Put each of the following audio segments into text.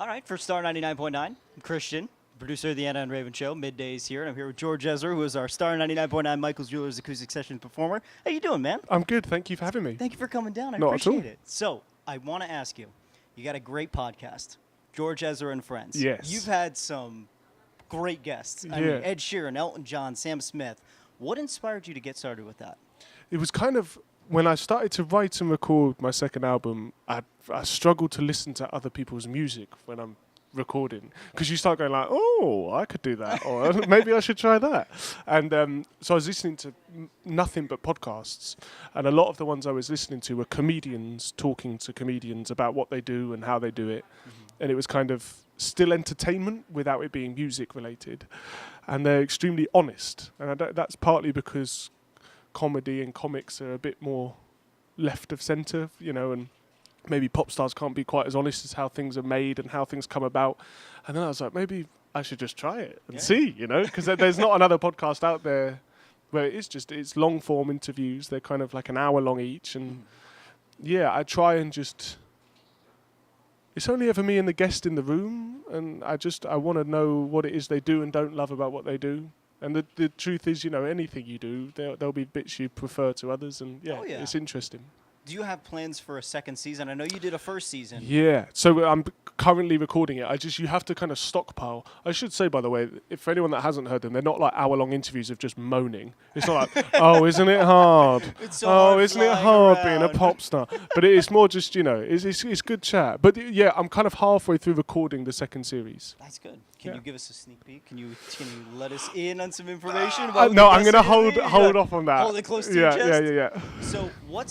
All right, for Star 99.9, I'm Christian, producer of the Anna and Raven Show, middays here, and I'm here with George Ezra, who is our Star 99.9 Michael's Jewelers Acoustic Session performer. How you doing, man? I'm good. Thank you for having me. Thank you for coming down. I Not at all. appreciate it. So, I want to ask you, you got a great podcast, George Ezra and Friends. Yes. You've had some great guests. I mean, Ed Sheeran, Elton John, Sam Smith. What inspired you to get started with that? It was kind of when I started to write and record my second album, I struggled to listen to other people's music when I'm recording, because you start going like, oh, I could do that, or maybe I should try that. And so I was listening to nothing but podcasts, and a lot of the ones I was listening to were comedians talking to comedians about what they do and how they do it. And it was kind of still entertainment without it being music related, and they're extremely honest. And that's partly because comedy and comics are a bit more left of centre, you know, and maybe pop stars can't be quite as honest as how things are made and how things come about. And then I was like, maybe I should just try it and see, you know, because there's not another podcast out there where it's long form interviews. They're kind of like an hour long each. And I try and just, it's only ever me and the guest in the room. And I want to know what it is they do and don't love about what they do. And the truth is, you know, anything you do, there'll be bits you prefer to others. And it's interesting. Do you have plans for a second season? I know you did a first season. Yeah, so I'm currently recording it. You have to kind of stockpile. I should say, by the way, if for anyone that hasn't heard them, they're not like hour-long interviews of just moaning. It's not like, oh, isn't it hard? It's so hard isn't it hard around. being a pop star? But it's more just, you know, it's good chat. But yeah, I'm kind of halfway through recording the second series. That's good. Can you give us a sneak peek? Can you let us in on some information? No, I'm going to hold off on that. Hold it close to your chest? Yeah. So what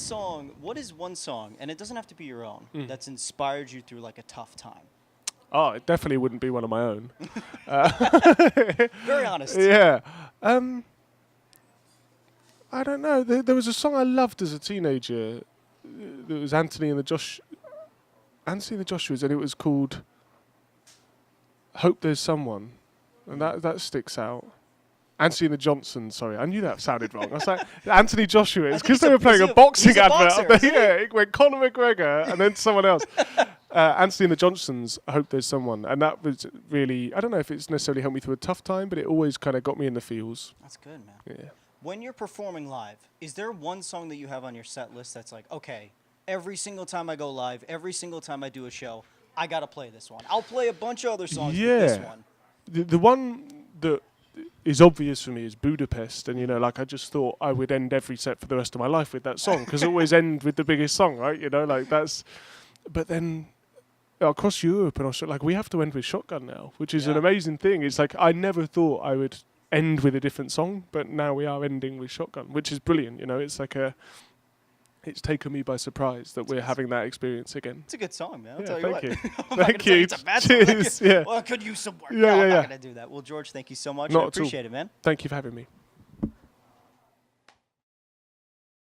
is one song, and it doesn't have to be your own, that's inspired you through like a tough time? Oh, it definitely wouldn't be one of my own. Very honest. Yeah. I don't know. There was a song I loved as a teenager. It was Anthony and the Joshuas, and it was called Hope There's Someone. And that sticks out. Anthony and the Johnsons, sorry. I knew that sounded wrong. I was like, Anthony Joshua. It's because they were playing a boxing advert up there. Yeah, it went Conor McGregor and then someone else. Anthony and the Johnsons, I Hope There's Someone. And that was really, I don't know if it's necessarily helped me through a tough time, but it always kind of got me in the feels. That's good, man. Yeah. When you're performing live, is there one song that you have on your set list that's like, okay, every single time I go live, every single time I do a show, I got to play this one. I'll play a bunch of other songs, but this one. The one that is obvious for me is Budapest, and you know, like I just thought I would end every set for the rest of my life with that song, because I always end with the biggest song, right? You know, like that's. But then across Europe and Australia, like we have to end with Shotgun now, which is an amazing thing. It's like I never thought I would end with a different song, but now we are ending with Shotgun, which is brilliant. You know, it's like it's taken me by surprise that we're having that experience again. It's a good song, man. I'll tell thank you you. what. Thank you. It's a bad Cheers. song. Yeah. Well, I could use some work. Yeah, I'm yeah. not going to do that. Well, George, thank you so much. Not I appreciate it, man. Thank you for having me.